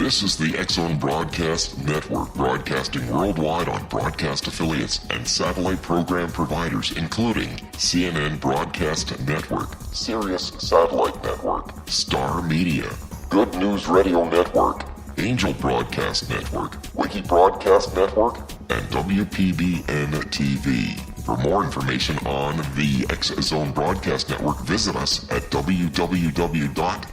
This is the X-Zone Broadcast Network, broadcasting worldwide on broadcast affiliates and satellite program providers, including CNN Broadcast Network, Sirius Satellite Network, Star Media, Good News Radio Network, Angel Broadcast Network, Wiki Broadcast Network, and WPBN TV. For more information on the X-Zone Broadcast Network, visit us at www.xzbn.net.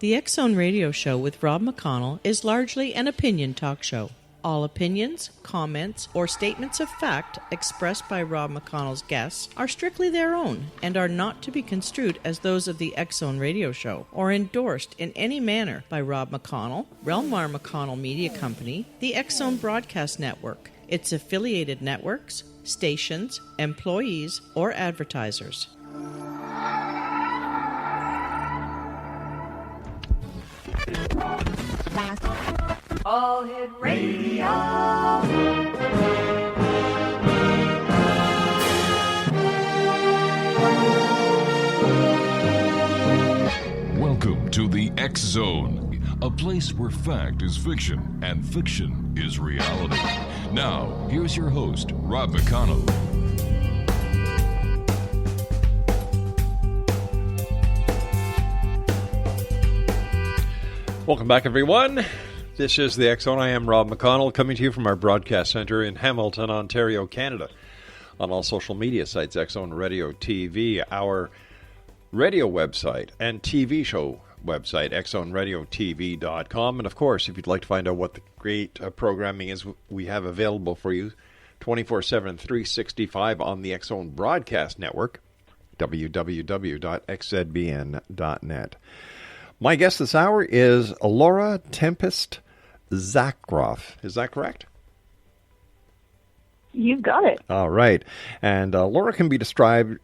The X-Zone Radio Show with Rob McConnell is largely an opinion talk show. All opinions, comments, or statements of fact expressed by Rob McConnell's guests are strictly their own and are not to be construed as those of the X-Zone Radio Show or endorsed in any manner by Rob McConnell, Relmar McConnell Media Company, the X-Zone Broadcast Network, its affiliated networks, stations, employees, or advertisers. All Hit Radio. Welcome to the X-Zone, a place where fact is fiction and fiction is reality. Now, here's your host, Rob McConnell. Welcome back, everyone. This is the X-Zone. I am Rob McConnell, coming to you from our broadcast center in Hamilton, Ontario, Canada. On all social media sites, X-Zone Radio TV, our radio website and TV show website, xzoneradiotv.com. And of course, if you'd like to find out what the great programming is we have available for you 24/7, 365 on the X-Zone Broadcast Network, www.xzbn.net. My guest this hour is Laura Tempest Zakroff. Is that correct? You've got it. All right. And Laura can be described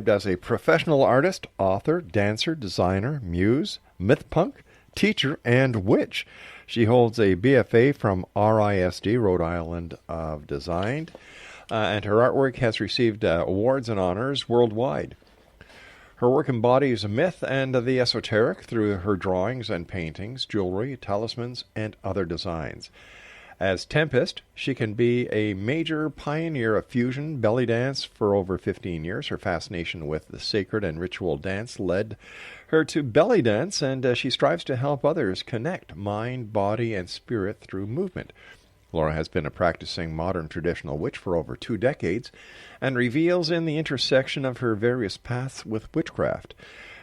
as a professional artist, author, dancer, designer, muse, myth punk, teacher, and witch. She holds a BFA from RISD, Rhode Island of Design, and her artwork has received awards and honors worldwide. Her work embodies a myth and the esoteric through her drawings and paintings, jewelry, talismans, and other designs. As Tempest, she can be a major pioneer of fusion belly dance for over 15 years. Her fascination with the sacred and ritual dance led her to belly dance, and she strives to help others connect mind, body, and spirit through movement. Laura has been a practicing modern traditional witch for over 2 decades and reveals in the intersection of her various paths with witchcraft.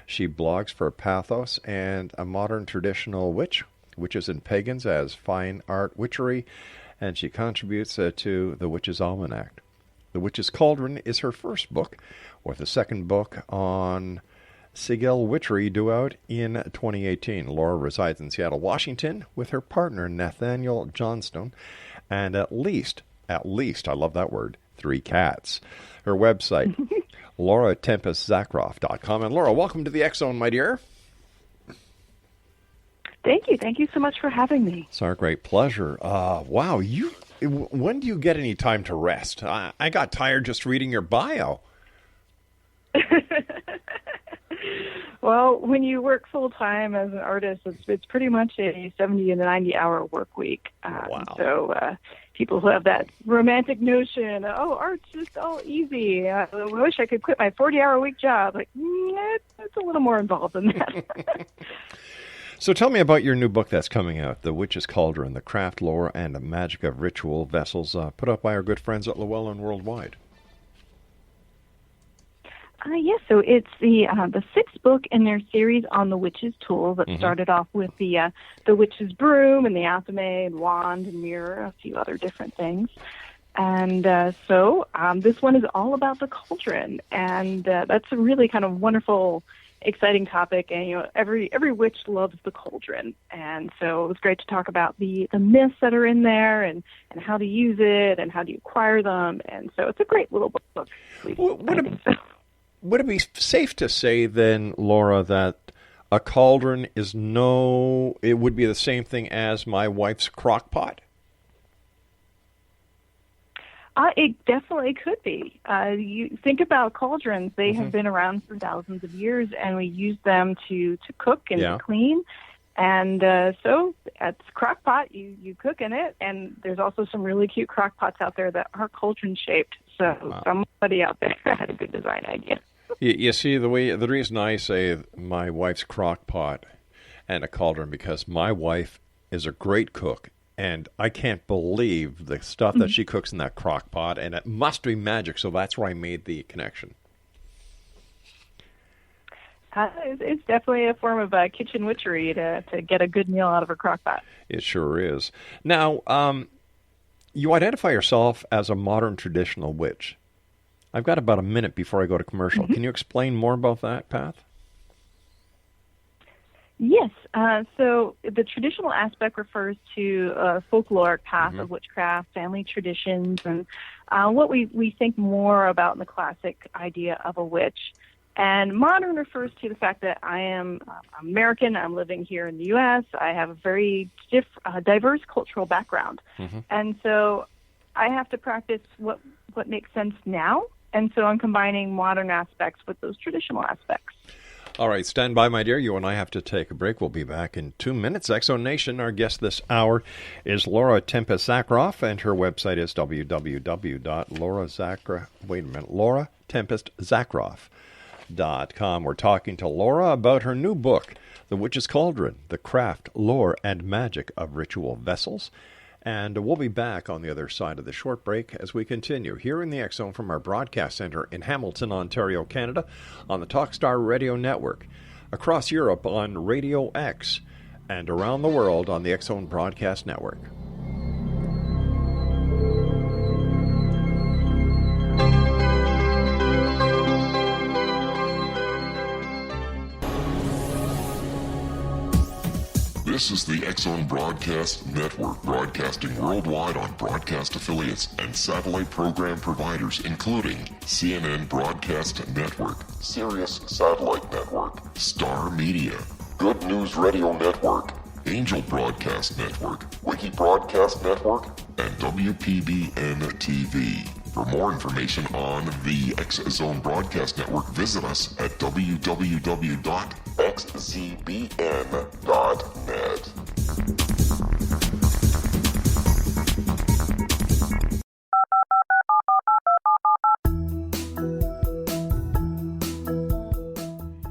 She blogs for Pathos and a modern traditional witch, Witches and Pagans as Fine Art Witchery, and she contributes to the Witch's Almanac. The Witch's Cauldron is her first book, with the second book on Sigil Witchery due out in 2018. Laura resides in Seattle, Washington, with her partner Nathaniel Johnstone, and at least, I love that word, 3 cats. Her website, lauratempestzakroff.com. And Laura, welcome to the X-Zone, my dear. Thank you. Thank you so much for having me. It's our great pleasure. Wow, when do you get any time to rest? I got tired just reading your bio. Well, when you work full-time as an artist, it's pretty much a 70 to 90-hour work week. Wow. So people who have that romantic notion, art's just all easy. I wish I could quit my 40-hour-a-week job. Like, it's a little more involved than that. So tell me about your new book that's coming out, The Witch's Cauldron, The Craft, Lore, and the Magic of Ritual Vessels, put up by our good friends at Llewellyn Worldwide. Yes, so it's the 6th book in their series on the witch's tools that started off with the witch's broom and the athame and wand and mirror, a few other different things. And so this one is all about the cauldron, and that's a really kind of wonderful, exciting topic. And every witch loves the cauldron, and so it was great to talk about the myths that are in there and how to use it and how do you acquire them. And so it's a great little book. Would it be safe to say then, Laura, that a cauldron is it would be the same thing as my wife's crock pot? It definitely could be. You think about cauldrons; they have been around for thousands of years, and we use them to cook and to clean. And so at crock pot, you cook in it, and there's also some really cute crock pots out there that are cauldron shaped. So somebody out there had a good design idea. You see, the reason I say my wife's crock pot and a cauldron, because my wife is a great cook, and I can't believe the stuff that she cooks in that crock pot, and it must be magic, so that's where I made the connection. It's definitely a form of kitchen witchery to get a good meal out of a crock pot. It sure is. Now, you identify yourself as a modern traditional witch. I've got about a minute before I go to commercial. Can you explain more about that, Pat? Yes. So the traditional aspect refers to a folkloric path of witchcraft, family traditions, and what we think more about in the classic idea of a witch. And modern refers to the fact that I am American. I'm living here in the U.S. I have a very diverse cultural background. And so I have to practice what makes sense now. And so I'm combining modern aspects with those traditional aspects. All right, stand by, my dear. You and I have to take a break. We'll be back in 2 minutes. X-Zone Nation, our guest this hour is Laura Tempest Zakroff, and her website is lauratempestzakroff.com. We're talking to Laura about her new book, The Witch's Cauldron, The Craft, Lore, and Magic of Ritual Vessels. And we'll be back on the other side of the short break as we continue here in the X-Zone from our broadcast center in Hamilton, Ontario, Canada, on the Talkstar Radio Network, across Europe on Radio X, and around the world on the X-Zone Broadcast Network. This is the X-Zone Broadcast Network, broadcasting worldwide on broadcast affiliates and satellite program providers, including CNN Broadcast Network, Sirius Satellite Network, Star Media, Good News Radio Network, Angel Broadcast Network, Wiki Broadcast Network, and WPBN TV. For more information on the X-Zone Broadcast Network, visit us at www.xzbn.net.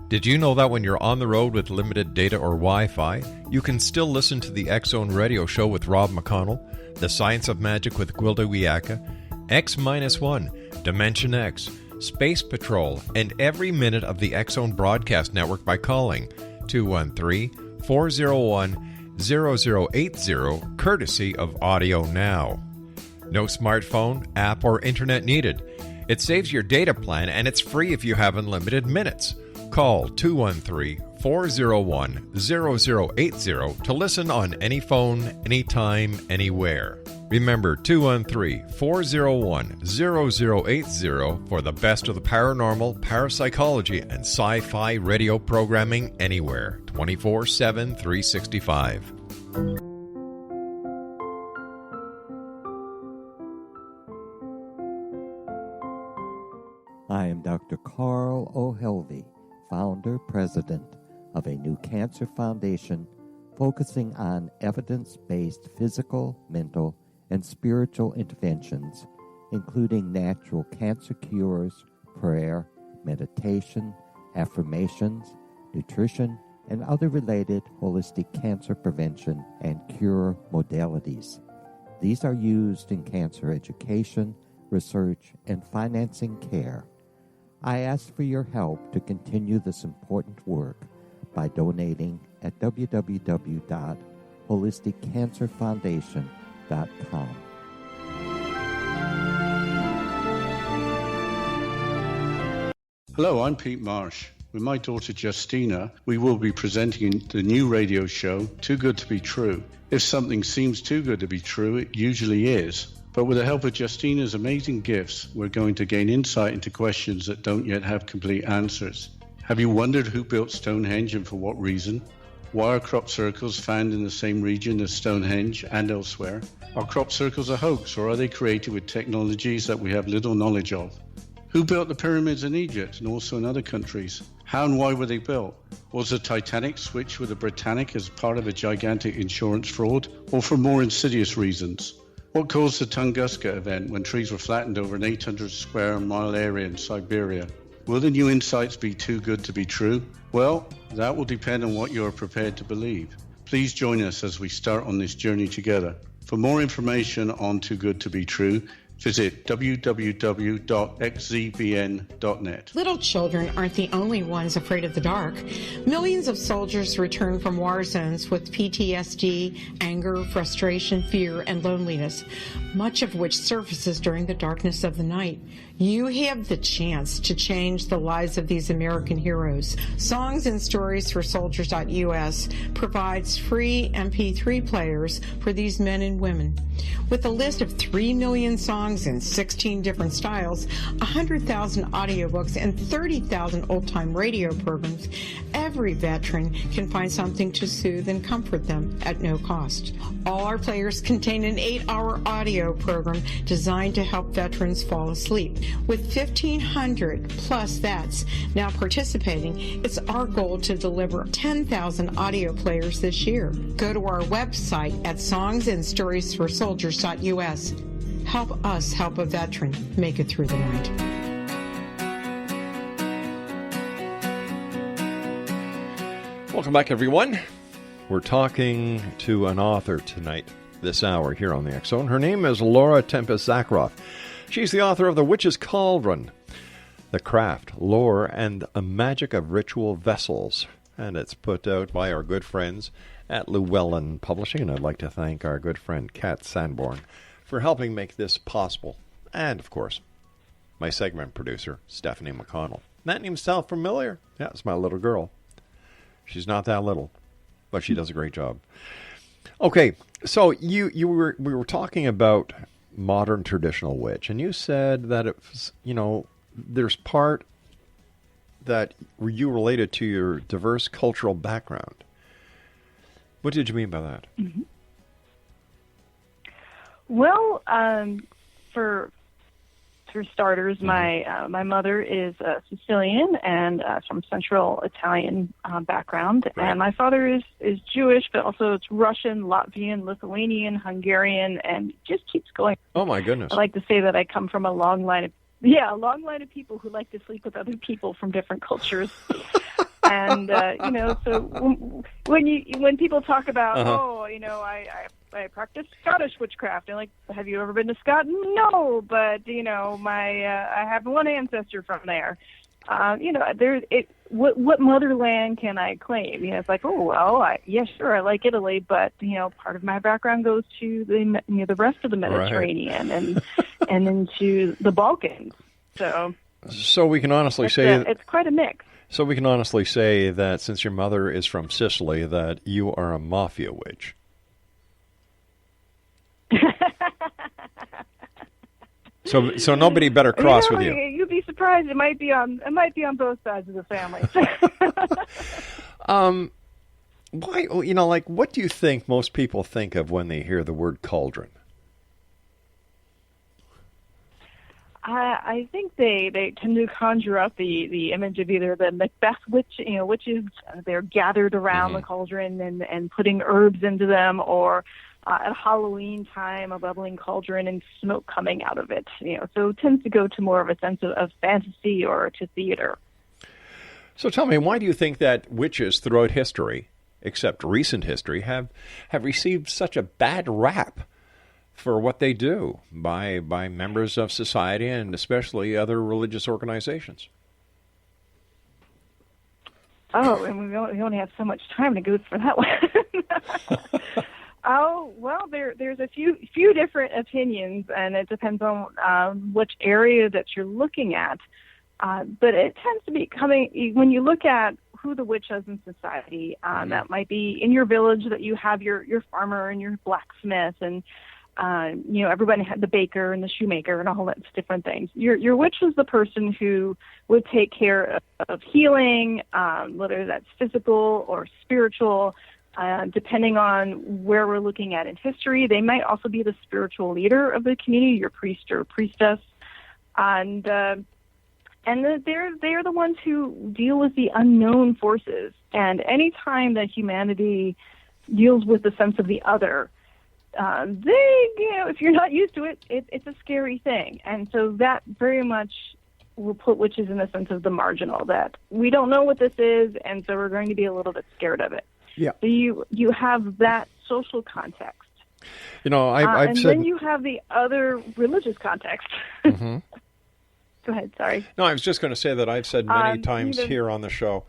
Did you know that when you're on the road with limited data or Wi-Fi, you can still listen to the X-Zone Radio Show with Rob McConnell, The Science of Magic with Gwilda Wiyaka, X-1, Dimension X, Space Patrol, and every minute of the X-Zone Broadcast Network by calling 213-401-0080, courtesy of Audio Now. No smartphone, app, or internet needed. It saves your data plan, and it's free if you have unlimited minutes. Call 213-401-0080 to listen on any phone, anytime, anywhere. Remember, 213-401-0080 for the best of the paranormal, parapsychology, and sci-fi radio programming anywhere, 24/7, 365. I am Dr. Carl O'Helvey, founder, president of a new cancer foundation focusing on evidence-based physical, mental, and spiritual interventions, including natural cancer cures, prayer, meditation, affirmations, nutrition, and other related holistic cancer prevention and cure modalities. These are used in cancer education, research, and financing care. I ask for your help to continue this important work by donating at www.holisticcancerfoundation.com. Hello, I'm Pete Marsh. With my daughter Justina, we will be presenting the new radio show, Too Good to Be True. If something seems too good to be true, it usually is. But with the help of Justina's amazing gifts, we're going to gain insight into questions that don't yet have complete answers. Have you wondered who built Stonehenge and for what reason? Why are crop circles found in the same region as Stonehenge and elsewhere? Are crop circles a hoax, or are they created with technologies that we have little knowledge of? Who built the pyramids in Egypt and also in other countries? How and why were they built? Was the Titanic switched with the Britannic as part of a gigantic insurance fraud, or for more insidious reasons? What caused the Tunguska event when trees were flattened over an 800 square mile area in Siberia? Will the new insights be too good to be true? Well, that will depend on what you are prepared to believe. Please join us as we start on this journey together. For more information on Too Good to Be True, visit www.xzbn.net. Little children aren't the only ones afraid of the dark. Millions of soldiers return from war zones with PTSD, anger, frustration, fear, and loneliness, much of which surfaces during the darkness of the night. You have the chance to change the lives of these American heroes. Songs and Stories for Soldiers.us provides free MP3 players for these men and women. With a list of 3 million songs in 16 different styles, 100,000 audiobooks, and 30,000 old-time radio programs, every veteran can find something to soothe and comfort them at no cost. All our players contain an 8-hour audio program designed to help veterans fall asleep. With 1,500 plus vets now participating, it's our goal to deliver 10,000 audio players this year. Go to our website at songsandstoriesforsoldiers.us. Help us help a veteran make it through the night. Welcome back, everyone. We're talking to an author tonight, this hour, here on the X Zone. Her name is Laura Tempest Zakroff. She's the author of The Witch's Cauldron, The Craft, Lore, and a Magic of Ritual Vessels. And it's put out by our good friends at Llewellyn Publishing. And I'd like to thank our good friend Kat Sanborn for helping make this possible. And, of course, my segment producer, Stephanie McConnell. That name sound familiar? Yeah, it's my little girl. She's not that little, but she does a great job. Okay, so we were talking about modern traditional witch, and you said that it's, there's part that you related to your diverse cultural background. What did you mean by that? Mm-hmm. Well, for starters, mm-hmm. my mother is Sicilian and from Central Italian background, right. And my father is Jewish, but also it's Russian, Latvian, Lithuanian, Hungarian, and it just keeps going. Oh my goodness! I like to say that I come from a long line of people who like to sleep with other people from different cultures. And so when people talk about, I practice Scottish witchcraft, and like, have you ever been to Scotland? No, but I have one ancestor from there. What motherland can I claim? It's like, sure, I like Italy, but part of my background goes to the rest of the Mediterranean, right. and into the Balkans. So we can honestly say it's quite a mix. So we can honestly say that since your mother is from Sicily, that you are a mafia witch. So nobody better cross with you. You'd be surprised. It might be on both sides of the family. Why? What do you think most people think of when they hear the word cauldron? I think they tend to conjure up the image of either the Macbeth witch, witches, they're gathered around mm-hmm. the cauldron and putting herbs into them, or at Halloween time, a bubbling cauldron and smoke coming out of it. So it tends to go to more of a sense of fantasy or to theater. So tell me, why do you think that witches throughout history, except recent history, have received such a bad rap for what they do by members of society and especially other religious organizations? Oh, and we only have so much time to go for that one. Oh, well, there's a few different opinions, and it depends on which area that you're looking at. But it tends to be when you look at who the witch is in society, that might be in your village that you have your farmer and your blacksmith, and Everybody had the baker and the shoemaker and all that different things. Your witch was the person who would take care of healing, whether that's physical or spiritual, depending on where we're looking at in history. They might also be the spiritual leader of the community, your priest or priestess, and they're the ones who deal with the unknown forces. And any time that humanity deals with the sense of the other, if you're not used to it, it's a scary thing. And so that very much will put witches in the sense of the marginal, that we don't know what this is, and so we're going to be a little bit scared of it. Yeah. So you have that social context. I've and said... then you have the other religious context. Mm-hmm. Go ahead, sorry. No, I was just going to say that I've said many times even here on the show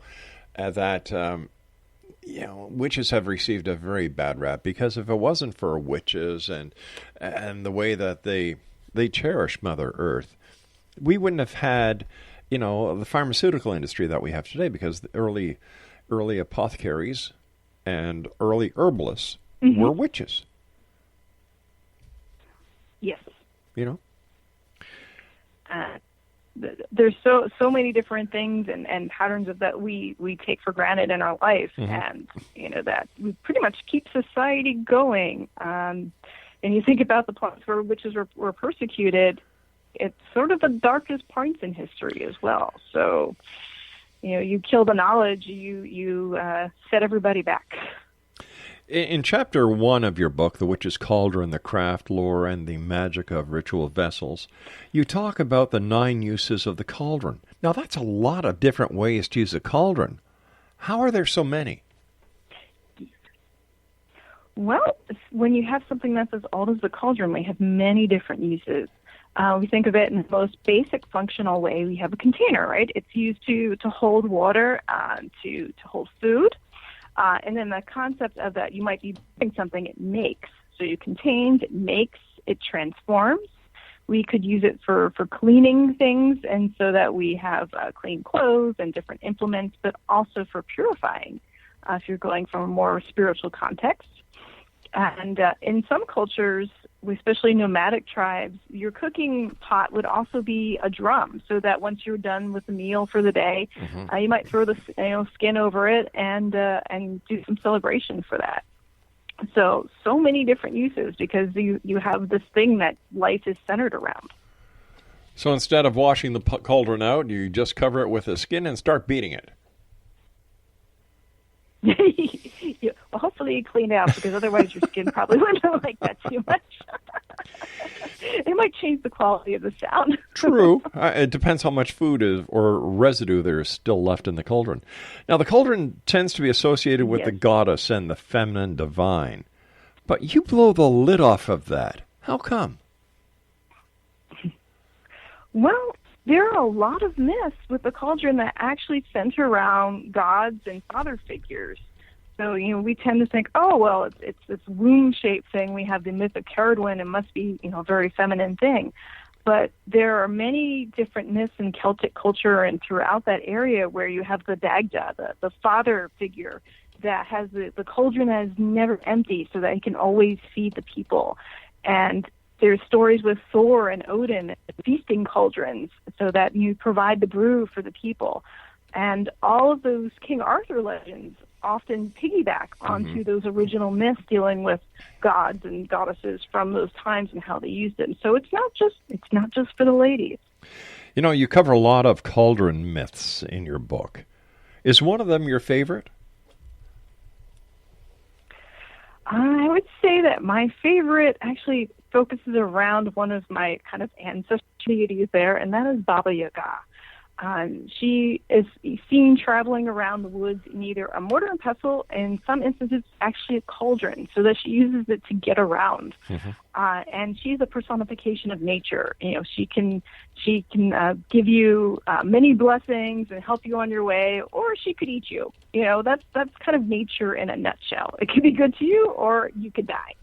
that witches have received a very bad rap, because if it wasn't for witches and the way that they cherish Mother Earth, we wouldn't have had the pharmaceutical industry that we have today, because the early apothecaries and early herbalists were witches. Yes. There's so many different things and patterns of that we take for granted in our life, and that we pretty much keep society going. And you think about the points where witches were persecuted, it's sort of the darkest points in history as well. So, you kill the knowledge, you set everybody back. In Chapter 1 of your book, The Witch's Cauldron, the Craft, Lore, and the Magic of Ritual Vessels, you talk about the 9 uses of the cauldron. Now, that's a lot of different ways to use a cauldron. How are there so many? Well, when you have something that's as old as the cauldron, we have many different uses. We think of it in the most basic functional way. We have a container, right? It's used to hold water, to hold food. And then the concept of that, you might be doing something, it makes. So you contains, it makes, it transforms. We could use it for cleaning things, and so that we have clean clothes and different implements, but also for purifying, if you're going from a more spiritual context. And in some cultures, especially nomadic tribes, your cooking pot would also be a drum, so that once you're done with the meal for the day, you might throw the skin over it and do some celebration for that. So many different uses, because you have this thing that life is centered around. So instead of washing the cauldron out, you just cover it with a skin and start beating it. Well, hopefully you clean it out, because otherwise your skin probably wouldn't like that too much. It might change the quality of the sound. True. It depends how much food or residue there is still left in the cauldron. Now, the cauldron tends to be associated with the goddess and the feminine divine. But you blow the lid off of that. How come? Well, there are a lot of myths with the cauldron that actually center around gods and father figures. So, we tend to think, oh, well, it's this womb-shaped thing. We have the myth of Cauldron. It must be, a very feminine thing. But there are many different myths in Celtic culture and throughout that area where you have the Dagda, the father figure, that has the cauldron that is never empty, so that he can always feed the people. And there's stories with Thor and Odin feasting cauldrons so that you provide the brew for the people. And all of those King Arthur legends often piggyback onto those original myths dealing with gods and goddesses from those times and how they used it. And so it's not just for the ladies. You cover a lot of cauldron myths in your book. Is one of them your favorite? I would say that my favorite actually focuses around one of my kind of ancestral deities there, and that is Baba Yaga. She is seen traveling around the woods in either a mortar and pestle, in some instances actually a cauldron, so that she uses it to get around. And she's a personification of nature. She can give you many blessings and help you on your way, or she could eat you. That's kind of nature in a nutshell. It could be good to you, or you could die.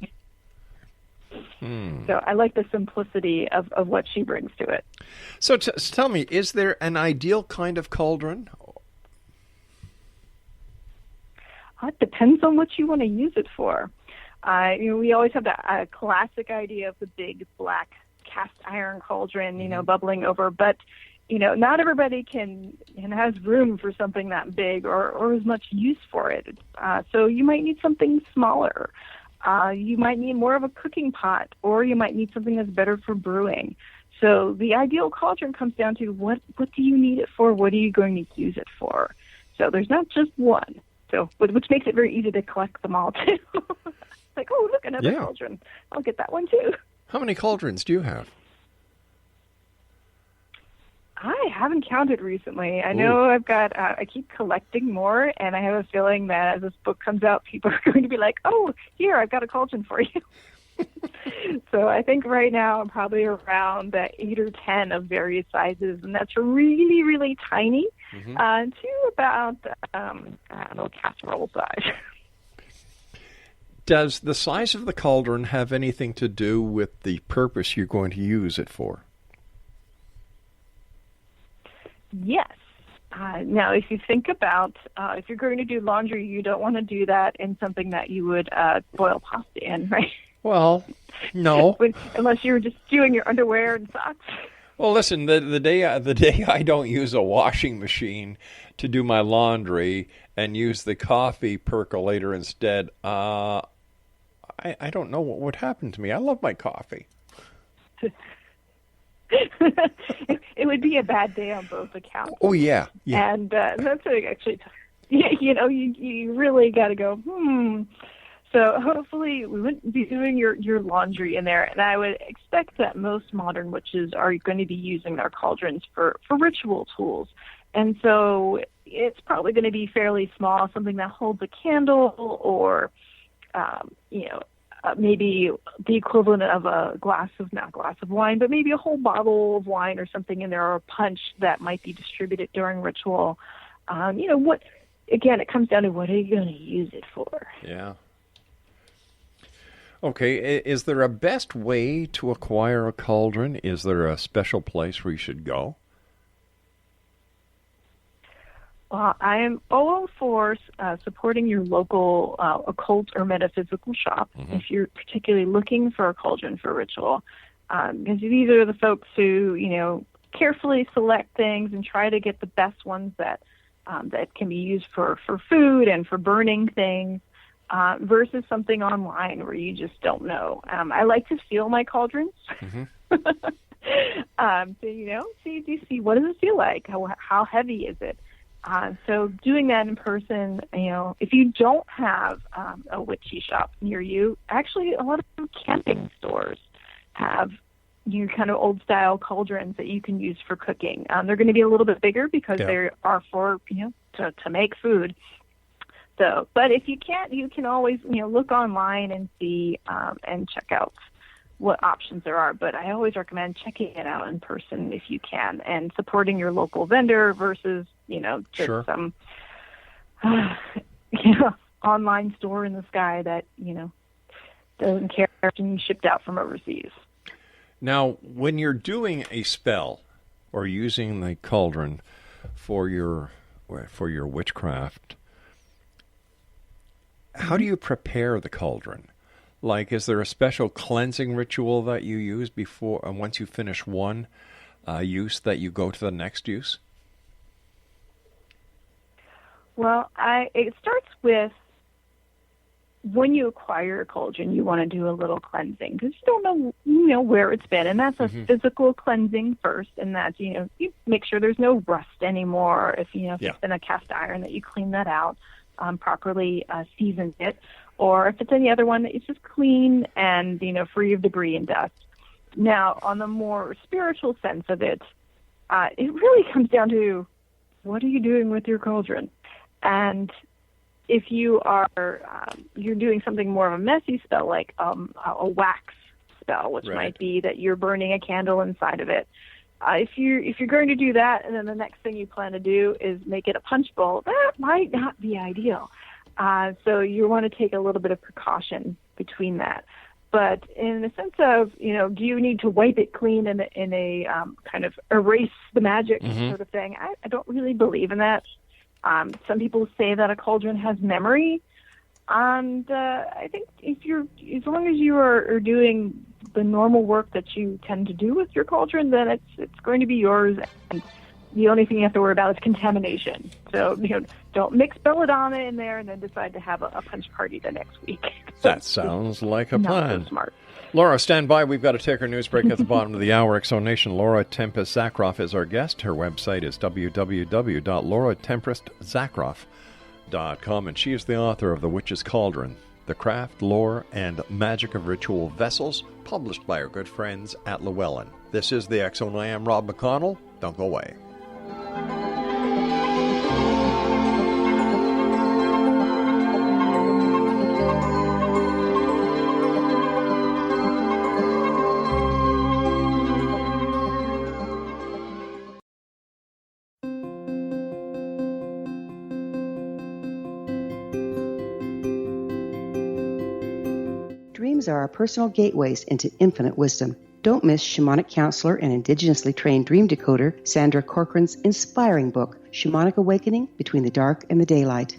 So I like the simplicity of what she brings to it. So tell me, is there an ideal kind of cauldron? It depends on what you want to use it for. We always have that classic idea of the big black cast iron cauldron, bubbling over, but not everybody can has room for something that big or as much use for it. So you might need something smaller. You might need more of a cooking pot, or you might need something that's better for brewing. So the ideal cauldron comes down to what do you need it for? What are you going to use it for? So there's not just one. So which makes it very easy to collect them all too. Like, oh, look, another cauldron. I'll get that one too. How many cauldrons do you have? I haven't counted recently. I know I've got, I keep collecting more, and I have a feeling that as this book comes out, people are going to be like, oh, here, I've got a cauldron for you. So I think right now I'm probably around 8 or 10 of various sizes, and that's really, really tiny to about, casserole size. Does the size of the cauldron have anything to do with the purpose you're going to use it for? Yes. Now, if you think about if you're going to do laundry, you don't want to do that in something that you would boil pasta in, right? Well, no. Unless you were just doing your underwear and socks. Well, listen, the day I don't use a washing machine to do my laundry and use the coffee percolator instead, I don't know what would happen to me. I love my coffee. It would be a bad day on both accounts. Oh, yeah. And that's actually, you really got to go, So hopefully we wouldn't be doing your laundry in there. And I would expect that most modern witches are going to be using their cauldrons for ritual tools. And so it's probably going to be fairly small, something that holds a candle or, maybe the equivalent of not a glass of wine, but maybe a whole bottle of wine or something in there, or a punch that might be distributed during ritual. Again, it comes down to what are you going to use it for? Yeah. Okay, is there a best way to acquire a cauldron? Is there a special place where you should go? Well, I am all for supporting your local occult or metaphysical shop if you're particularly looking for a cauldron for ritual. Because these are the folks who, carefully select things and try to get the best ones that can be used for food and for burning things, versus something online where you just don't know. I like to feel my cauldrons. See what does it feel like? How heavy is it? So doing that in person, if you don't have a witchy shop near you, actually a lot of camping stores have kind of old style cauldrons that you can use for cooking. They're going to be a little bit bigger because they are for, to make food. So, but if you can't, you can always, look online and see and check out what options there are. But I always recommend checking it out in person if you can, and supporting your local vendor versus, just some, online store in the sky that, doesn't care if you shipped out from overseas. Now, when you're doing a spell or using the cauldron for your witchcraft, how do you prepare the cauldron? Like, is there a special cleansing ritual that you use before, and once you finish one use, that you go to the next use? Well, it starts with when you acquire a cauldron, you want to do a little cleansing because you don't know where it's been, and that's a physical cleansing first, and that's you make sure there's no rust anymore. If it's been a cast iron, that you clean that out, properly season it, or if it's any other one, that it's just clean and free of debris and dust. Now, on the more spiritual sense of it, it really comes down to what are you doing with your cauldron. And if you are you're doing something more of a messy spell, like a wax spell, which might be that you're burning a candle inside of it. If you're going to do that, and then the next thing you plan to do is make it a punch bowl, that might not be ideal. So you want to take a little bit of precaution between that. But in the sense of, do you need to wipe it clean in a kind of erase the magic sort of thing? I don't really believe in that. Some people say that a cauldron has memory. And I think as long as you are doing the normal work that you tend to do with your cauldron, then it's going to be yours. And the only thing you have to worry about is contamination. So, don't mix belladonna in there and then decide to have a punch party the next week. That sounds like a plan. Not so smart. Laura, stand by. We've got to take our news break at the bottom of the hour. Exo Nation, Laura Tempest Zakroff is our guest. Her website is www.lauratempestzakroff.com, and she is the author of The Witch's Cauldron, The Craft, Lore, and Magic of Ritual Vessels, published by our good friends at Llewellyn. This is the Exo, and I am Rob McConnell. Don't go away. Dreams are our personal gateways into infinite wisdom. Don't miss shamanic counselor and indigenously trained dream decoder Sandra Corcoran's inspiring book, Shamanic Awakening Between the Dark and the Daylight.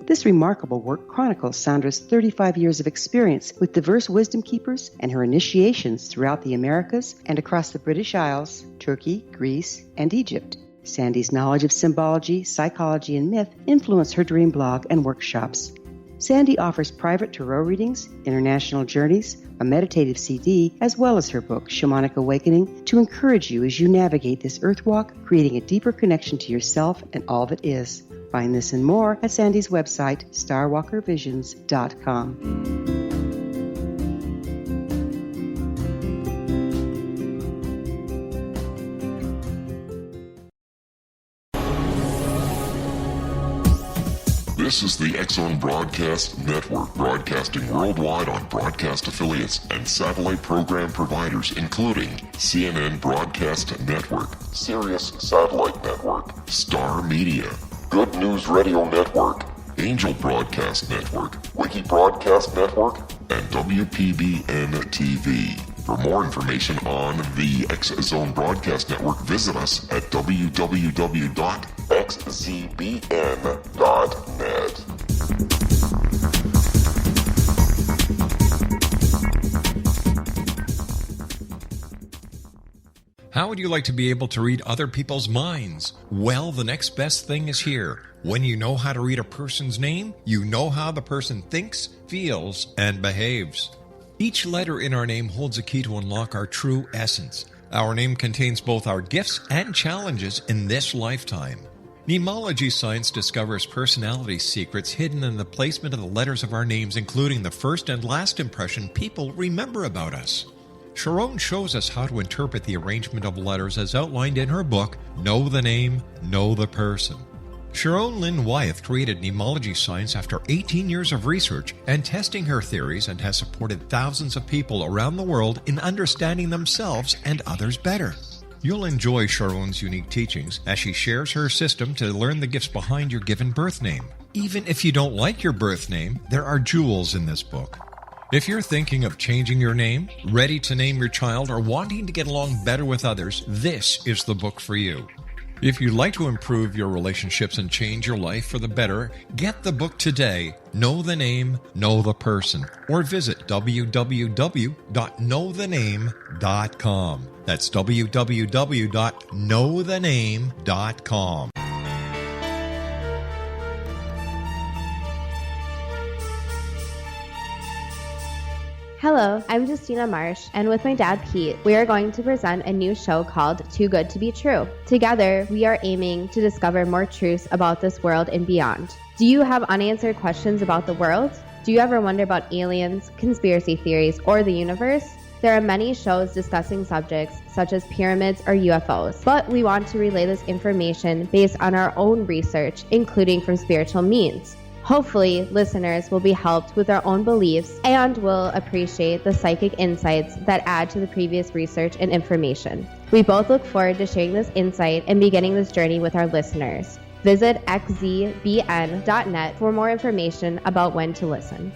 This remarkable work chronicles Sandra's 35 years of experience with diverse wisdom keepers and her initiations throughout the Americas and across the British Isles, Turkey, Greece, and Egypt. Sandy's knowledge of symbology, psychology, and myth influence her dream blog and workshops. Sandy offers private tarot readings, international journeys, a meditative CD, as well as her book, Shamanic Awakening, to encourage you as you navigate this earth walk, creating a deeper connection to yourself and all that is. Find this and more at Sandy's website, starwalkervisions.com. This is the Exxon Broadcast Network, broadcasting worldwide on broadcast affiliates and satellite program providers, including CNN Broadcast Network, Sirius Satellite Network, Star Media, Good News Radio Network, Angel Broadcast Network, Wiki Broadcast Network, and WPBN TV. For more information on the X-Zone Broadcast Network, visit us at www.xzbn.net. How would you like to be able to read other people's minds? Well, the next best thing is here. When you know how to read a person's name, you know how the person thinks, feels, and behaves. Each letter in our name holds a key to unlock our true essence. Our name contains both our gifts and challenges in this lifetime. Mnemology science discovers personality secrets hidden in the placement of the letters of our names, including the first and last impression people remember about us. Sharon shows us how to interpret the arrangement of letters as outlined in her book, Know the Name, Know the Person. Sharon Lynn Wyeth created mnemology science after 18 years of research and testing her theories, and has supported thousands of people around the world in understanding themselves and others better. You'll enjoy Sharon's unique teachings as she shares her system to learn the gifts behind your given birth name. Even if you don't like your birth name, there are jewels in this book. If you're thinking of changing your name, ready to name your child, or wanting to get along better with others, this is the book for you. If you'd like to improve your relationships and change your life for the better, get the book today, Know the Name, Know the Person, or visit www.knowthename.com. That's www.knowthename.com. Hello, I'm Justina Marsh, and with my dad Pete, we are going to present a new show called Too Good to Be True. Together, we are aiming to discover more truths about this world and beyond. Do you have unanswered questions about the world? Do you ever wonder about aliens, conspiracy theories, or the universe? There are many shows discussing subjects such as pyramids or UFOs, but we want to relay this information based on our own research, including from spiritual means. Hopefully, listeners will be helped with their own beliefs and will appreciate the psychic insights that add to the previous research and information. We both look forward to sharing this insight and beginning this journey with our listeners. Visit xzbn.net for more information about when to listen.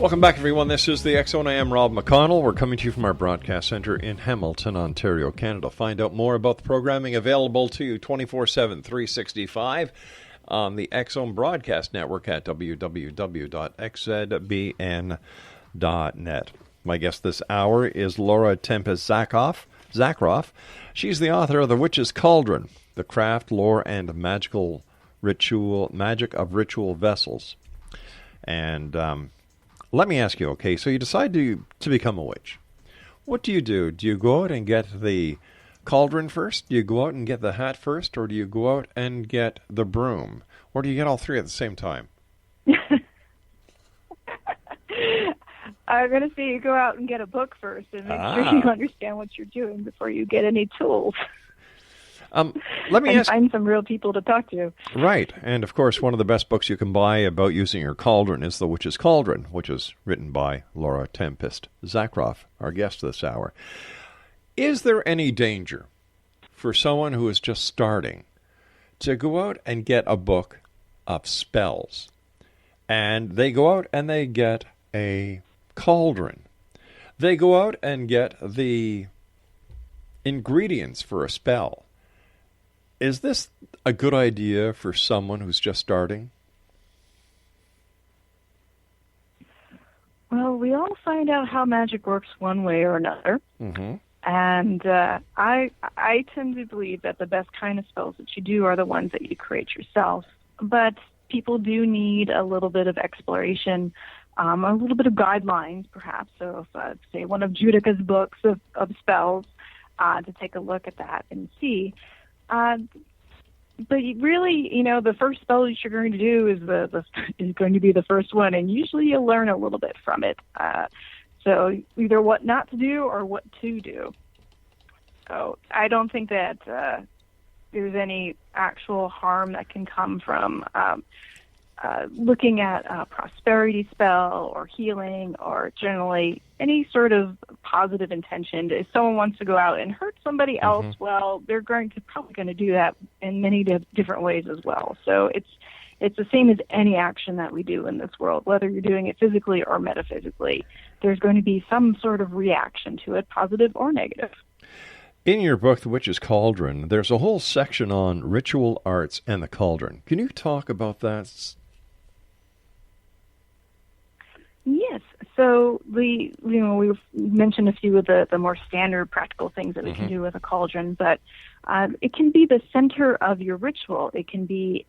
Welcome back, everyone. This is the X Zone. I am Rob McConnell. We're coming to you from our broadcast center in Hamilton, Ontario, Canada. Find out more about the programming available to you 24/7, 365 on the X Zone Broadcast Network at www.xzbn.net. My guest this hour is Laura Tempest Zakroff. She's the author of The Witch's Cauldron, The Craft, Lore, and Magic of Ritual Vessels. And let me ask you, okay, so you decide to become a witch. What do? Do you go out and get the cauldron first? Do you go out and get the hat first? Or do you go out and get the broom? Or do you get all three at the same time? I'm going to say you go out and get a book first and make sure you understand what you're doing before you get any tools. Let me find some real people to talk to. Right. And, of course, one of the best books you can buy about using your cauldron is The Witch's Cauldron, which is written by Laura Tempest Zakroff, our guest this hour. Is there any danger for someone who is just starting to go out and get a book of spells? And they go out and they get a cauldron. They go out and get the ingredients for a spell. Is this a good idea for someone who's just starting? Well, we all find out how magic works one way or another. Mm-hmm. And I tend to believe that the best kind of spells that you do are the ones that you create yourself. But people do need a little bit of exploration, a little bit of guidelines, perhaps. So if, say, one of Judica's books of spells, to take a look at that and see. But really, the first spell that you're going to do is is going to be the first one, and usually you'll learn a little bit from it. So either what not to do or what to do. So I don't think that there's any actual harm that can come from looking at a prosperity spell or healing or generally any sort of positive intention. If someone wants to go out and hurt somebody else, well, they're probably going to do that in many different ways as well. So it's the same as any action that we do in this world, whether you're doing it physically or metaphysically. There's going to be some sort of reaction to it, positive or negative. In your book, The Witch's Cauldron, there's a whole section on ritual arts and the cauldron. Can you talk about that? Yes. So we mentioned a few of the more standard practical things that we can do with a cauldron, but it can be the center of your ritual. It can be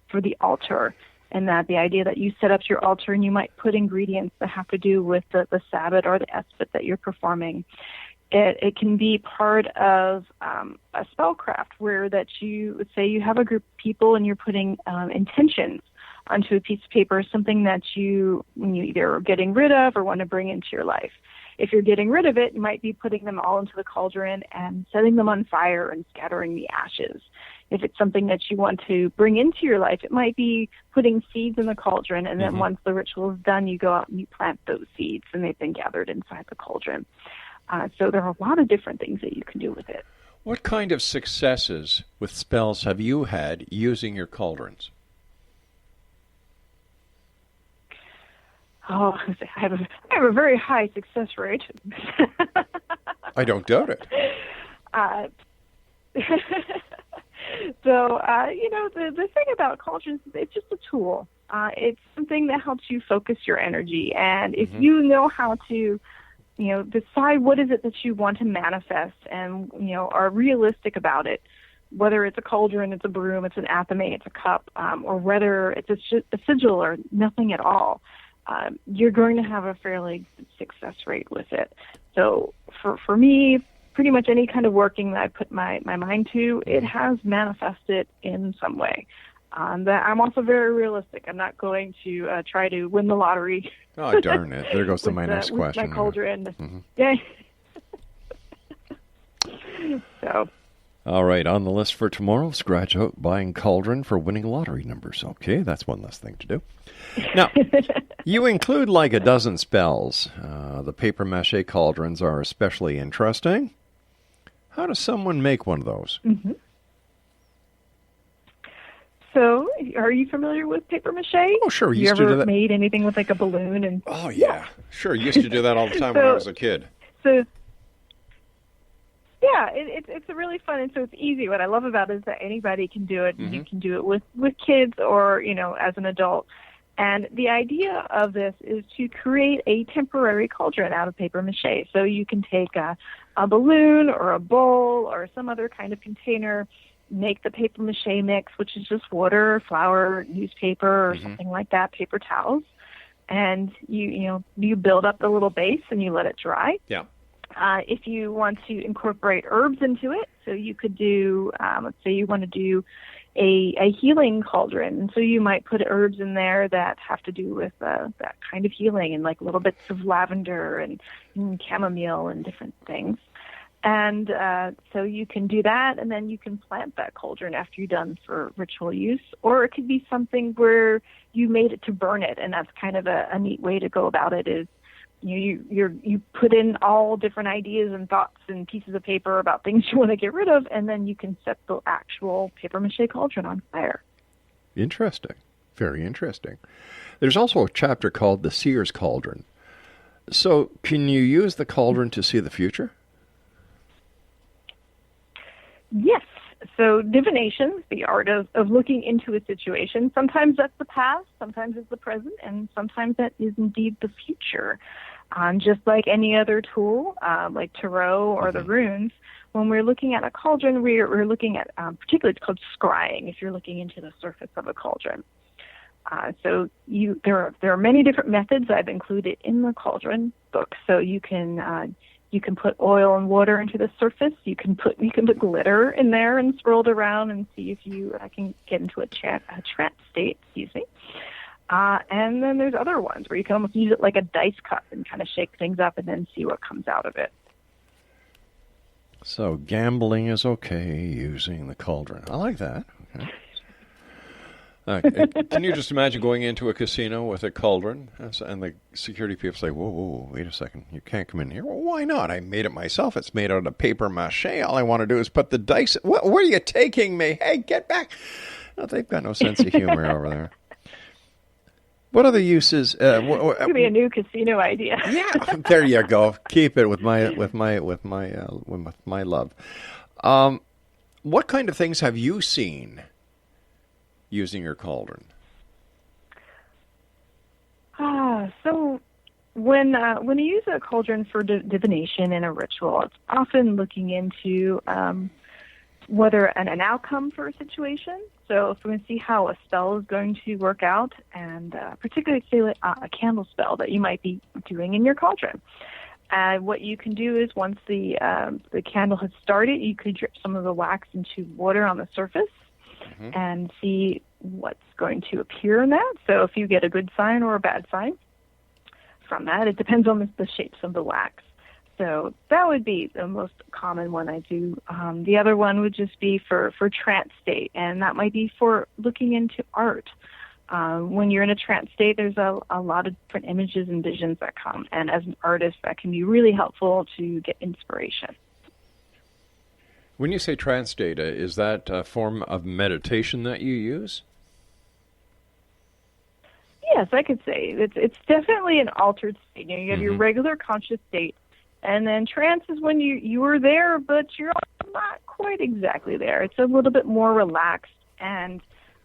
for the altar, and that the idea that you set up your altar and you might put ingredients that have to do with the Sabbath or the Esprit that you're performing. It can be part of a spellcraft where that you say you have a group of people and you're putting intentions onto a piece of paper, something that you either are getting rid of or want to bring into your life. If you're getting rid of it, you might be putting them all into the cauldron and setting them on fire and scattering the ashes. If it's something that you want to bring into your life, it might be putting seeds in the cauldron, and then once the ritual is done, you go out and you plant those seeds, and they've been gathered inside the cauldron. So there are a lot of different things that you can do with it. What kind of successes with spells have you had using your cauldrons? Oh, I have a very high success rate. I don't doubt it. So, the thing about cauldrons is it's just a tool. It's something that helps you focus your energy. And if you know how to, decide what is it that you want to manifest and, are realistic about it, whether it's a cauldron, it's a broom, it's an athame, it's a cup, or whether it's a sigil or nothing at all, you're going to have a fairly good success rate with it. So for me, pretty much any kind of working that I put my mind to, it has manifested in some way. But I'm also very realistic. I'm not going to try to win the lottery. Oh, darn it. There goes to my next question. With my cauldron. Yeah. So. All right, on the list for tomorrow, scratch out buying cauldron for winning lottery numbers. Okay, that's one less thing to do. Now, you include like a dozen spells. The papier-mâché cauldrons are especially interesting. How does someone make one of those? So Are you familiar with paper mache? Oh, sure. You used to do ever that. made anything with like a balloon? And Oh, yeah. Sure. Used to do that all the time when I was a kid. So, yeah, it's really fun, and so it's easy. What I love about it is that anybody can do it. Mm-hmm. You can do it with kids or, as an adult. And the idea of this is to create a temporary cauldron out of paper mache. So you can take a balloon or a bowl or some other kind of container, make the paper mache mix, which is just water, flour, newspaper, or something like that, paper towels. And you build up the little base and you let it dry. Yeah. If you want to incorporate herbs into it, so you could do, let's say you want to do a healing cauldron. And so you might put herbs in there that have to do with that kind of healing, and like little bits of lavender and chamomile and different things. And so you can do that, and then you can plant that cauldron after you're done for ritual use. Or it could be something where you made it to burn it, and that's kind of a neat way to go about it. Is you put in all different ideas and thoughts and pieces of paper about things you want to get rid of, and then you can set the actual paper mache cauldron on fire. Interesting. Very interesting. There's also a chapter called The Seer's Cauldron. So can you use the cauldron to see the future? Yes. So divination, the art of looking into a situation, sometimes that's the past, sometimes it's the present, and sometimes that is indeed the future. Just like any other tool, like tarot or the runes, when we're looking at a cauldron, we're looking at, particularly it's called scrying, if you're looking into the surface of a cauldron. So there are many different methods I've included in the cauldron book. So you can put oil and water into the surface. You can put glitter in there and swirl it around and see if you can get into a trance state. Excuse me. And then there's other ones where you can almost use it like a dice cup and kind of shake things up and then see what comes out of it. So gambling is okay using the cauldron. I like that. Okay. Can you just imagine going into a casino with a cauldron and the security people say, whoa, wait a second, you can't come in here. Well, why not? I made it myself. It's made out of paper mache. All I want to do is put the dice. Where are you taking me? Hey, get back. No, they've got no sense of humor over there. What other uses? It could be a new casino idea. Yeah, there you go. Keep it with my love. What kind of things have you seen using your cauldron? So when you use a cauldron for divination in a ritual, it's often looking into whether an outcome for a situation. So if we want to see how a spell is going to work out, and particularly say like a candle spell that you might be doing in your cauldron. What you can do is once the candle has started, you could drip some of the wax into water on the surface and see what's going to appear in that. So if you get a good sign or a bad sign from that, it depends on the shapes of the wax. So that would be the most common one I do. The other one would just be for trance state, and that might be for looking into art. When you're in a trance state, there's a lot of different images and visions that come, and as an artist, that can be really helpful to get inspiration. When you say trance state, is that a form of meditation that you use? Yes, I could say it's definitely an altered state. You have your regular conscious state, and then trance is when you are there, but you're not quite exactly there. It's a little bit more relaxed, and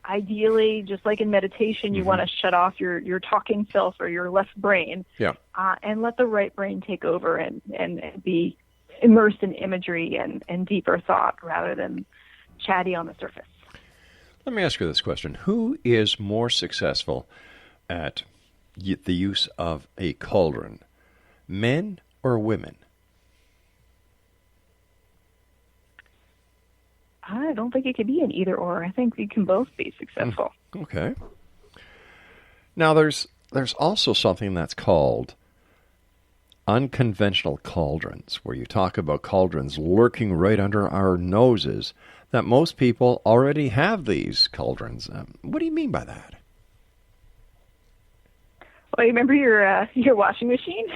ideally, just like in meditation, you want to shut off your talking self or your left brain, and let the right brain take over and be immersed in imagery and deeper thought rather than chatty on the surface. Let me ask you this question. Who is more successful at the use of a cauldron, men or women? I don't think it could be an either or. I think we can both be successful. Okay. Now, there's also something that's called unconventional cauldrons, where you talk about cauldrons lurking right under our noses, that most people already have these cauldrons. What do you mean by that? Well, you remember your washing machine?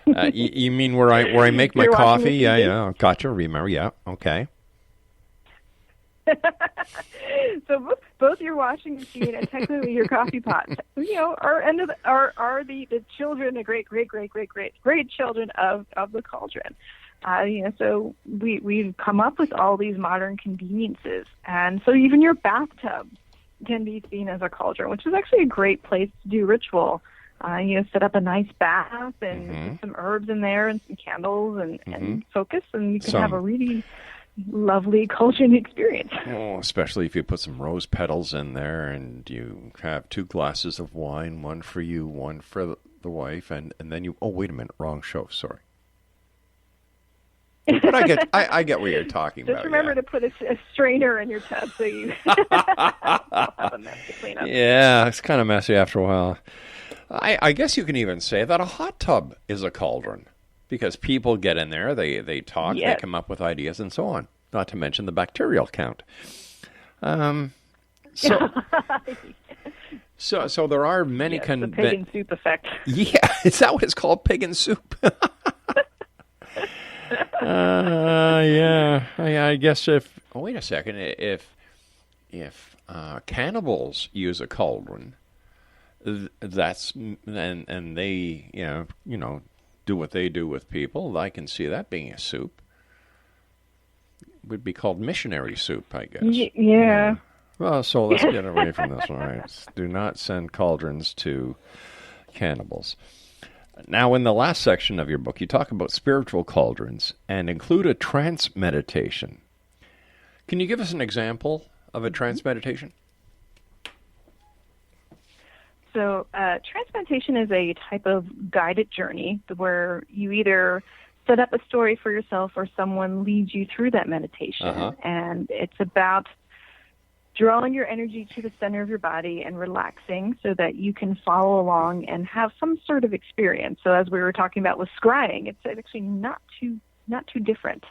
You mean where I make my coffee? Yeah, gotcha. Remember? Yeah, okay. So both your washing machine and technically your coffee pot, are the children, the great children of the cauldron. So we've come up with all these modern conveniences, and so even your bathtub can be seen as a cauldron, which is actually a great place to do ritual. Set up a nice bath and put some herbs in there and some candles and focus, and you can have a really lovely cauldron experience. Oh, especially if you put some rose petals in there and you have 2 glasses of wine, one for you, one for the wife, and then you... Oh, wait a minute, wrong show, sorry. But I get what you're talking about. Just remember to put a strainer in your tub so you have a mess to clean up. Yeah, it's kind of messy after a while. I guess you can even say that a hot tub is a cauldron because people get in there, they talk, They come up with ideas and so on, not to mention the bacterial count. So there are many... the pig and soup effect. Yeah, is that what it's called, pig and soup? Yeah. I guess if... Oh, wait a second. If cannibals use a cauldron... That's and they do what they do with people. I can see that being a soup. It would be called missionary soup, I guess. Yeah. Well, so let's get away from this. All right. Do not send cauldrons to cannibals. Now, in the last section of your book, you talk about spiritual cauldrons and include a trance meditation. Can you give us an example of a trance meditation? So trance meditation is a type of guided journey where you either set up a story for yourself or someone leads you through that meditation. And it's about drawing your energy to the center of your body and relaxing so that you can follow along and have some sort of experience. So as we were talking about with scrying, it's actually not too different.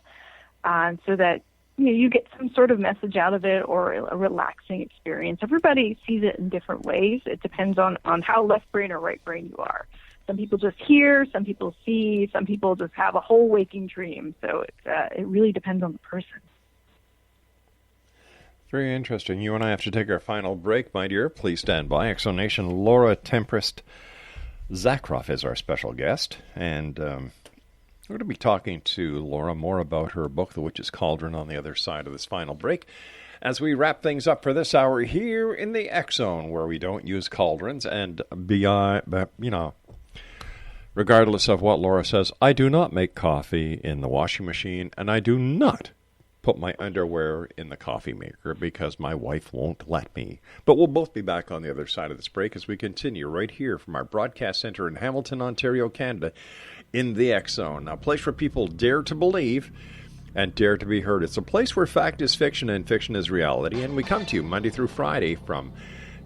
So that you get some sort of message out of it or a relaxing experience. Everybody sees it in different ways. It depends on how left brain or right brain you are. Some people just hear, some people see, some people just have a whole waking dream. So it really depends on the person. Very interesting. You and I have to take our final break, my dear. Please stand by. Exonation Laura Tempest Zakroff is our special guest, and we're going to be talking to Laura more about her book, The Witch's Cauldron, on the other side of this final break, as we wrap things up for this hour here in the X Zone, where we don't use cauldrons, and beyond, regardless of what Laura says, I do not make coffee in the washing machine, and I do not put my underwear in the coffee maker because my wife won't let me. But we'll both be back on the other side of this break as we continue right here from our broadcast center in Hamilton, Ontario, Canada, in the X Zone, a place where people dare to believe and dare to be heard. It's a place where fact is fiction and fiction is reality, and we come to you Monday through Friday from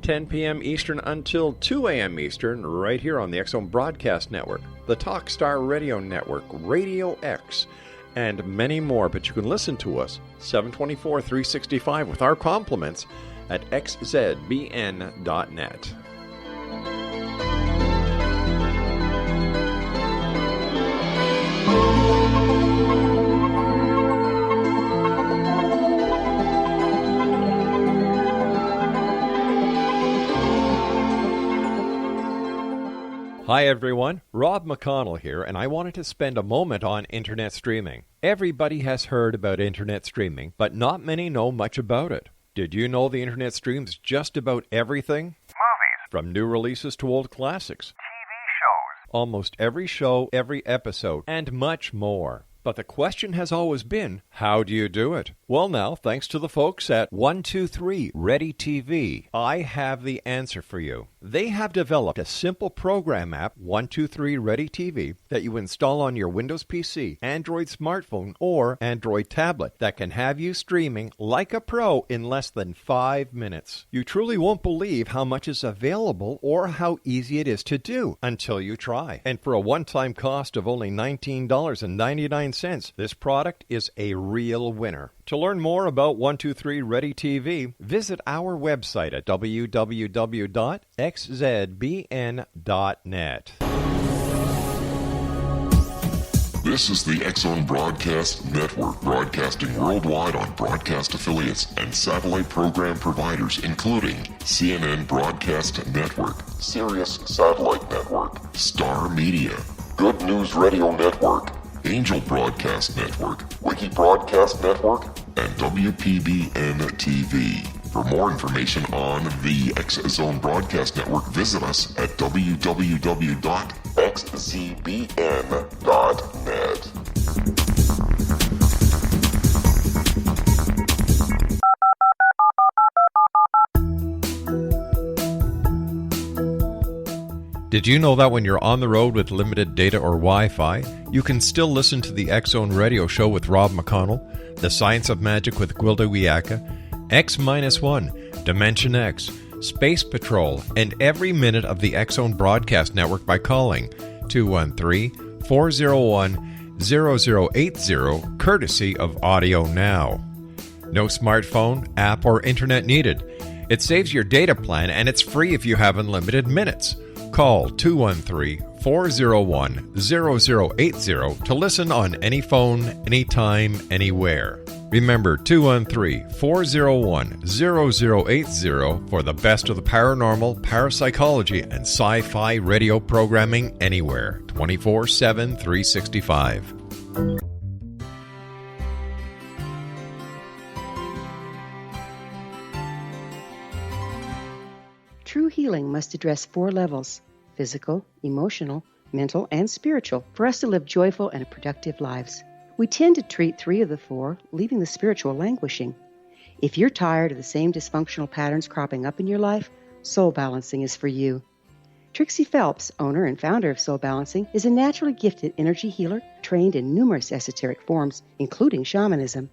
10 p.m. Eastern until 2 a.m. Eastern, right here on the X Zone Broadcast Network, the Talkstar Radio Network, Radio X, and many more. But you can listen to us 7/24, 365 with our compliments at xzbn.net. Hi everyone, Rob McConnell here, and I wanted to spend a moment on internet streaming. Everybody has heard about internet streaming, but not many know much about it. Did you know the internet streams just about everything? Movies. From new releases to old classics. TV shows. Almost every show, every episode, and much more. But the question has always been, how do you do it? Well now, thanks to the folks at 123 Ready TV, I have the answer for you. They have developed a simple program app, 123 Ready TV, that you install on your Windows PC, Android smartphone, or Android tablet that can have you streaming like a pro in less than 5 minutes. You truly won't believe how much is available or how easy it is to do until you try. And for a one-time cost of only $19.99, this product is a real winner. To learn more about 123 Ready TV, visit our website at www.xzbn.net. This is the X-Zone Broadcast Network, broadcasting worldwide on broadcast affiliates and satellite program providers, including CNN Broadcast Network, Sirius Satellite Network, Star Media, Good News Radio Network, Angel Broadcast Network, Wiki Broadcast Network, and WPBN TV. For more information on the X-Zone Broadcast Network, visit us at www.xzbn.net. Did you know that when you're on the road with limited data or Wi-Fi, you can still listen to the X-Zone Radio Show with Rob McConnell, The Science of Magic with Gwilda Wiyaka, X-1, Dimension X, Space Patrol, and every minute of the X-Zone Broadcast Network by calling 213-401-0080, courtesy of Audio Now. No smartphone, app, or internet needed. It saves your data plan, and it's free if you have unlimited minutes. Call 213-401-0080 to listen on any phone, anytime, anywhere. Remember 213-401-0080 for the best of the paranormal, parapsychology, and sci-fi radio programming anywhere, 24/7, 365. True healing must address 4 levels: physical, emotional, mental, and spiritual, for us to live joyful and productive lives. We tend to treat 3 of the 4, leaving the spiritual languishing. If you're tired of the same dysfunctional patterns cropping up in your life, Soul Balancing is for you. Trixie Phelps, owner and founder of Soul Balancing, is a naturally gifted energy healer trained in numerous esoteric forms, including shamanism.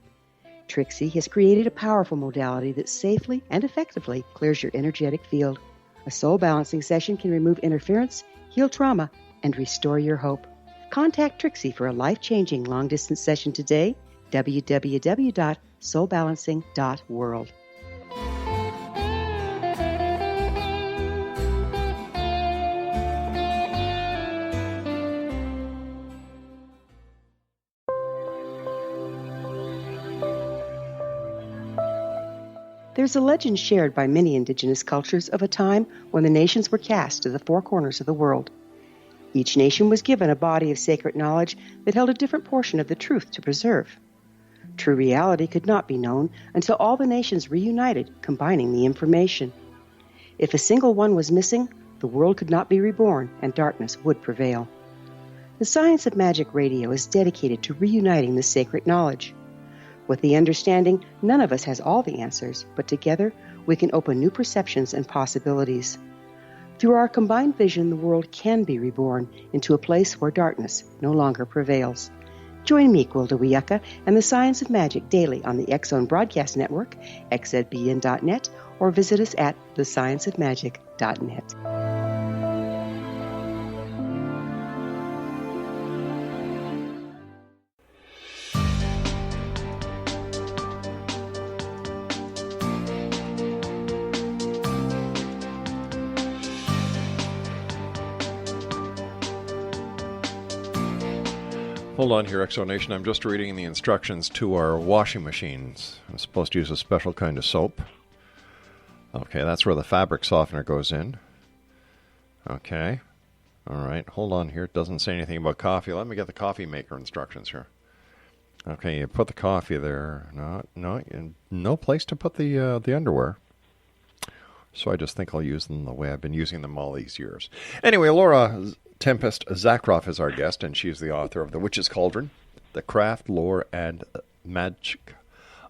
Trixie has created a powerful modality that safely and effectively clears your energetic field. A Soul Balancing session can remove interference, heal trauma, and restore your hope. Contact Trixie for a life-changing long-distance session today, www.soulbalancing.world. There's a legend shared by many indigenous cultures of a time when the nations were cast to the 4 corners of the world. Each nation was given a body of sacred knowledge that held a different portion of the truth to preserve. True reality could not be known until all the nations reunited, combining the information. If a single one was missing, the world could not be reborn and darkness would prevail. The Science of Magic Radio is dedicated to reuniting the sacred knowledge. With the understanding, none of us has all the answers, but together we can open new perceptions and possibilities. Through our combined vision, the world can be reborn into a place where darkness no longer prevails. Join me, Gwilda Wiyaka, and the Science of Magic daily on the X-Zone Broadcast Network, xzbn.net, or visit us at thescienceofmagic.net. Hold on here, Exonation. I'm just reading the instructions to our washing machines. I'm supposed to use a special kind of soap. Okay, that's where the fabric softener goes in. Okay. All right, hold on here. It doesn't say anything about coffee. Let me get the coffee maker instructions here. Okay, you put the coffee there. No place to put the underwear. So I just think I'll use them the way I've been using them all these years. Anyway, Laura Tempest Zakroff is our guest, and she's the author of The Witch's Cauldron, The Craft, Lore, and Magic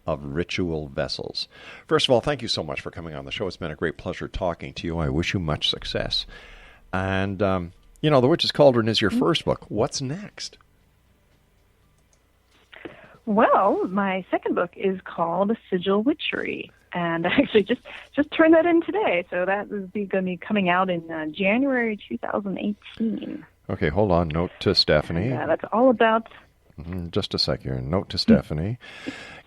of Ritual Vessels. First of all, thank you so much for coming on the show. It's been a great pleasure talking to you. I wish you much success. And, The Witch's Cauldron is your first book. What's next? Well, my second book is called Sigil Witchery. And I actually just turned that in today, so that is going to be coming out in January 2018. Okay, hold on. Note to Stephanie. And, that's all about... Just a sec here. Note to Stephanie.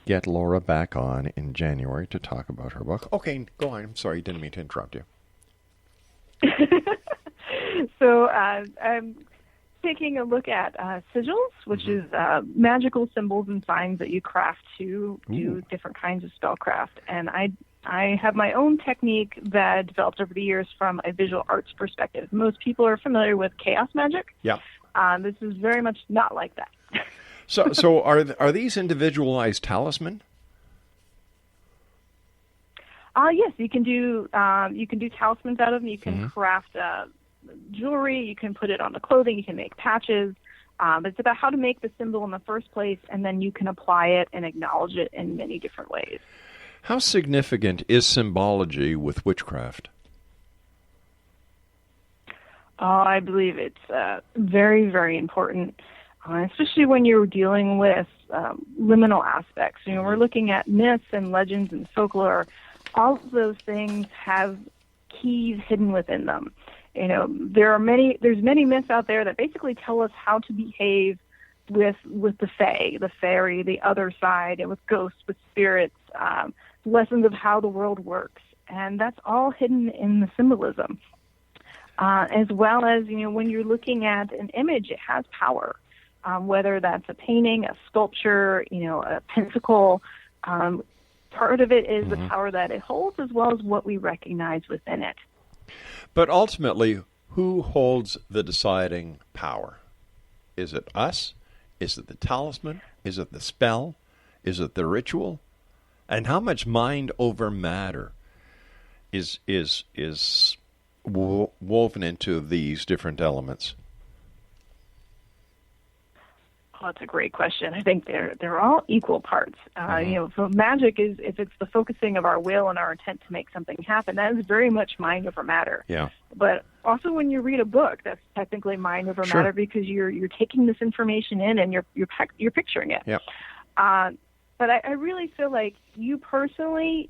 Get Laura back on in January to talk about her book. Okay, go on. I'm sorry, didn't mean to interrupt you. So taking a look at sigils, which is magical symbols and signs that you craft to do different kinds of spellcraft. And I have my own technique that developed over the years from a visual arts perspective. Most people are familiar with chaos magic. Yeah. This is very much not like that. So are these individualized talisman? Yes, you can do talismans out of them. You can craft jewelry. You can put it on the clothing. You can make patches. It's about how to make the symbol in the first place, and then you can apply it and acknowledge it in many different ways. How significant is symbology with witchcraft? I believe it's very, very important, especially when you're dealing with liminal aspects. You know, we're looking at myths and legends and folklore. All of those things have keys hidden within them. You know, there's many myths out there that basically tell us how to behave with the fae, the fairy, the other side, and with ghosts, with spirits, lessons of how the world works. And that's all hidden in the symbolism. As well as, you know, when you're looking at an image, it has power, whether that's a painting, a sculpture, you know, a pentacle. Part of it is the power that it holds, as well as what we recognize within it. But ultimately, who holds the deciding power? Is it us? Is it the talisman? Is it the spell? Is it the ritual? And how much mind over matter is woven into these different elements? Oh, that's a great question. I think they're all equal parts. You know, so magic is, if it's the focusing of our will and our intent to make something happen, that is very much mind over matter. Yeah. But also, when you read a book, that's technically mind over matter, because you're taking this information in and you're picturing it. Yeah. But I really feel like you personally,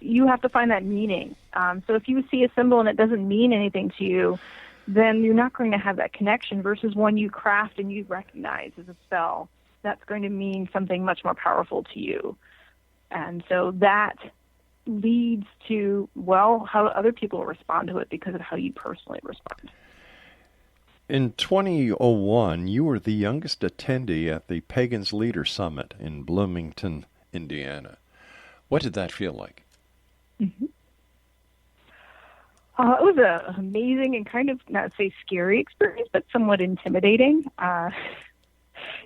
you have to find that meaning. So if you see a symbol and it doesn't mean anything to you, then you're not going to have that connection, versus one you craft and you recognize as a spell. That's going to mean something much more powerful to you. And so that leads to, well, how other people respond to it because of how you personally respond. In 2001, you were the youngest attendee at the Pagans Leader Summit in Bloomington, Indiana. What did that feel like? It was an amazing and kind of, not say scary experience, but somewhat intimidating.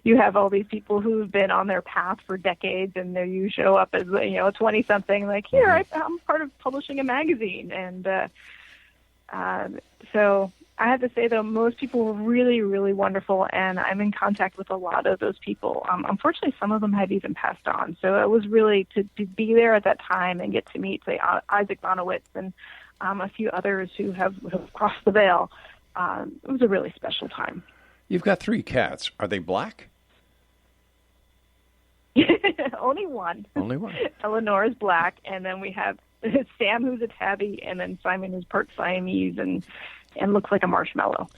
You have all these people who've been on their path for decades, and then you show up as, you know, a 20-something, like, here, I'm part of publishing a magazine. And so I have to say, though, most people were really, really wonderful, and I'm in contact with a lot of those people. Unfortunately, some of them have even passed on. So it was really to be there at that time and get to meet, say, Isaac Bonowitz and a few others who have crossed the veil. It was a really special time. You've got 3 cats. Are they black? Only one. Only one. Eleanor is black, and then we have Sam, who's a tabby, and then Simon, who's part Siamese and looks like a marshmallow.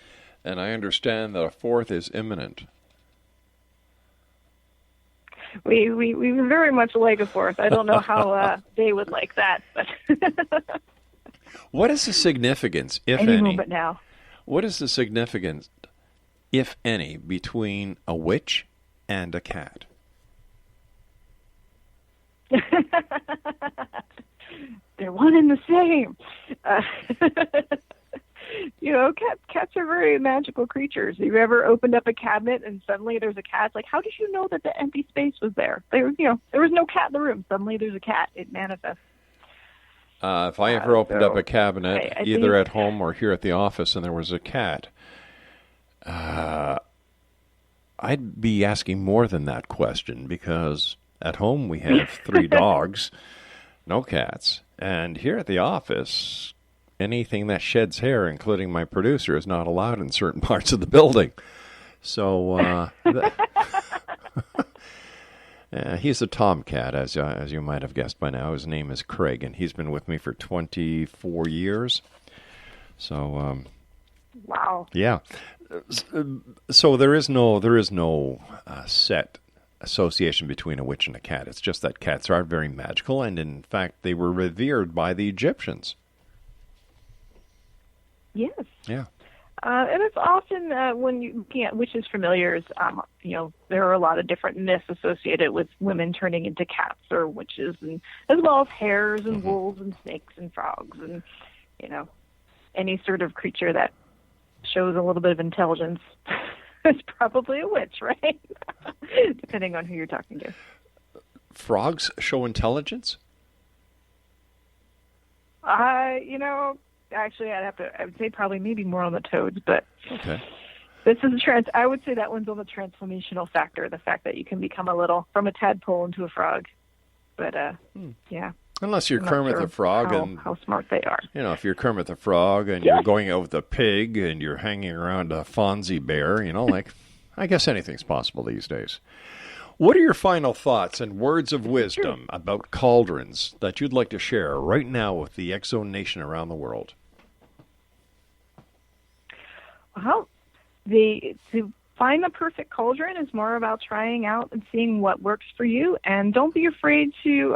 And I understand that a 4th is imminent. We very much like a 4th. I don't know how they would like that, but what is the significance, if any any? moment now. What is the significance, if any, between a witch and a cat? They're one and the same. You know, cats are very magical creatures. Have you ever opened up a cabinet and suddenly there's a cat? It's like, how did you know that the empty space was there? There was no cat in the room. Suddenly there's a cat. It manifests. If I ever opened up a cabinet, I either think at home or here at the office, and there was a cat, I'd be asking more than that question, because at home we have 3 dogs, no cats, and here at the office, anything that sheds hair, including my producer, is not allowed in certain parts of the building. So he's a tomcat, as you might have guessed by now. His name is Craig, and he's been with me for 24 years. So, wow. Yeah. So there is no set association between a witch and a cat. It's just that cats are very magical, and in fact, they were revered by the Egyptians. Yes. Yeah. And it's often when you're looking at witches' familiars, there are a lot of different myths associated with women turning into cats or witches, and as well as hares and wolves and snakes and frogs and, any sort of creature that shows a little bit of intelligence is probably a witch, right? Depending on who you're talking to. Frogs show intelligence? Actually, I would say probably maybe more on the toads, but okay. This is I would say that one's on the transformational factor, the fact that you can become from a tadpole into a frog. But, yeah. Unless you're Kermit the Frog how smart they are. If you're Kermit the Frog and you're going out with a pig and you're hanging around a Fonzie bear, I guess anything's possible these days. What are your final thoughts and words of wisdom about cauldrons that you'd like to share right now with the X-Zone Nation around the world? Well, to find the perfect cauldron is more about trying out and seeing what works for you, and don't be afraid to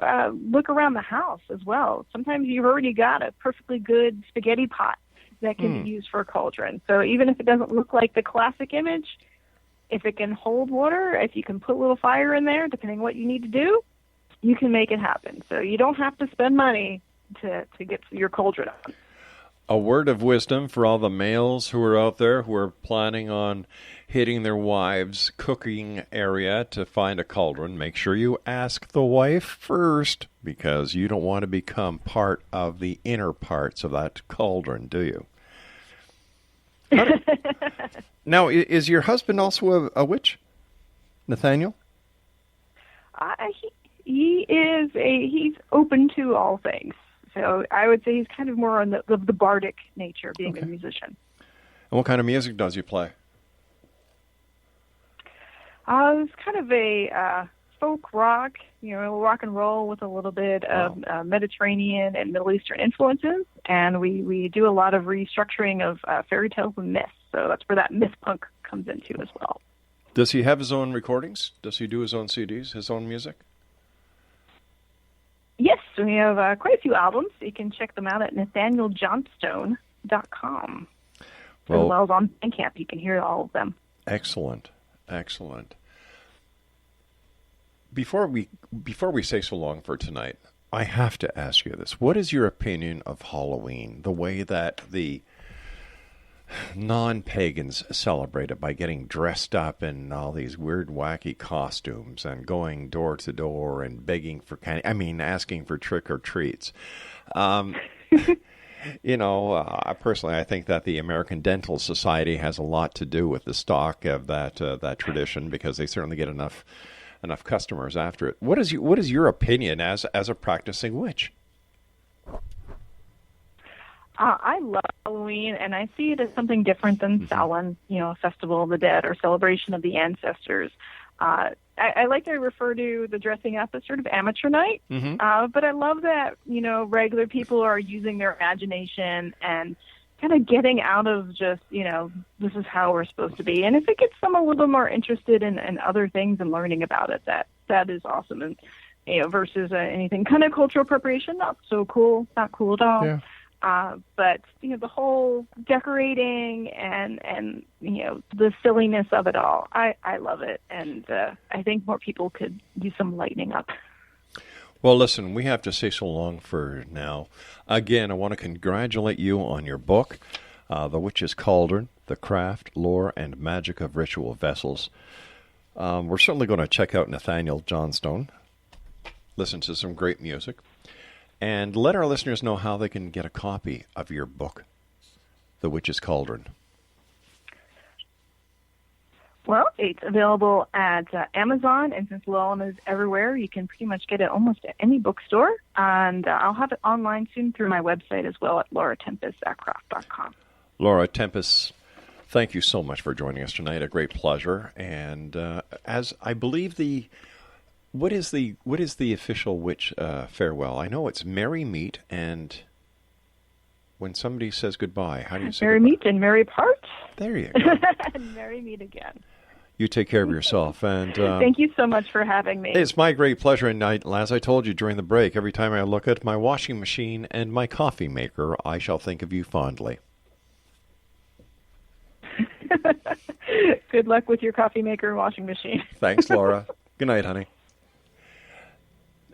look around the house as well. Sometimes you've already got a perfectly good spaghetti pot that can be used for a cauldron. So even if it doesn't look like the classic image, if it can hold water, if you can put a little fire in there, depending on what you need to do, you can make it happen. So you don't have to spend money to get your cauldron on. A word of wisdom for all the males who are out there who are planning on hitting their wives' cooking area to find a cauldron. Make sure you ask the wife first, because you don't want to become part of the inner parts of that cauldron, do you? Now, is your husband also a witch, Nathaniel? He's open to all things. So I would say he's kind of more on the bardic nature, being a musician. And what kind of music does he play? It's kind of a folk rock, rock and roll with a little bit of Mediterranean and Middle Eastern influences. And we do a lot of restructuring of fairy tales and myths. So that's where that myth punk comes into as well. Does he have his own recordings? Does he do his own CDs, his own music? Yes, we have quite a few albums. You can check them out at nathanieljohnstone.com. As well as on Bandcamp, you can hear all of them. Excellent. Before we say so long for tonight, I have to ask you this. What is your opinion of Halloween, the way that the non-pagans celebrate it by getting dressed up in all these weird, wacky costumes and going door to door and begging for asking for trick-or-treats? Personally, I think that the American Dental Society has a lot to do with the stock of that tradition, because they certainly get enough customers after it. What is your opinion as a practicing witch? I love Halloween, and I see it as something different than Samhain, Festival of the Dead or Celebration of the Ancestors. I like to refer to the dressing up as sort of amateur night, but I love that, regular people are using their imagination and kind of getting out of just, this is how we're supposed to be. And if it gets them a little more interested in other things and learning about it, that is awesome. And, versus anything kind of cultural appropriation, not so cool, not cool at all. Yeah. But, the whole decorating and the silliness of it all, I love it. And I think more people could use some lightening up. Well, listen, we have to say so long for now. Again, I want to congratulate you on your book, The Witch's Cauldron, The Craft, Lore, and Magic of Ritual Vessels. We're certainly going to check out Nathaniel Johnstone, listen to some great music, and let our listeners know how they can get a copy of your book, The Witch's Cauldron. Well, it's available at Amazon, and since Llewellyn is everywhere, you can pretty much get it almost at any bookstore. And I'll have it online soon through my website as well at lauratempestzakroff.com. Laura Tempest, thank you so much for joining us tonight. A great pleasure. And as I believe what is the official witch farewell? I know it's merry meet, and when somebody says goodbye, how do you say merry goodbye? Meet and merry part. There you go. And merry meet again. You take care of yourself. And thank you so much for having me. It's my great pleasure. And as I told you during the break, every time I look at my washing machine and my coffee maker, I shall think of you fondly. Good luck with your coffee maker and washing machine. Thanks, Laura. Good night, honey.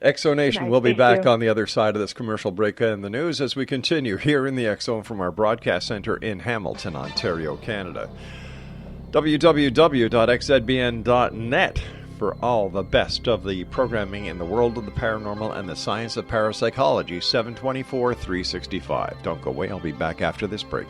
Exo Nation, Nice, we'll be thank back you. on the other side of this commercial break and the news as we continue here in the X-Zone from our broadcast center in Hamilton, Ontario, Canada. www.xzbn.net for all the best of the programming in the world of the paranormal and the science of parapsychology, 7/24/365. Don't go away. I'll be back after this break.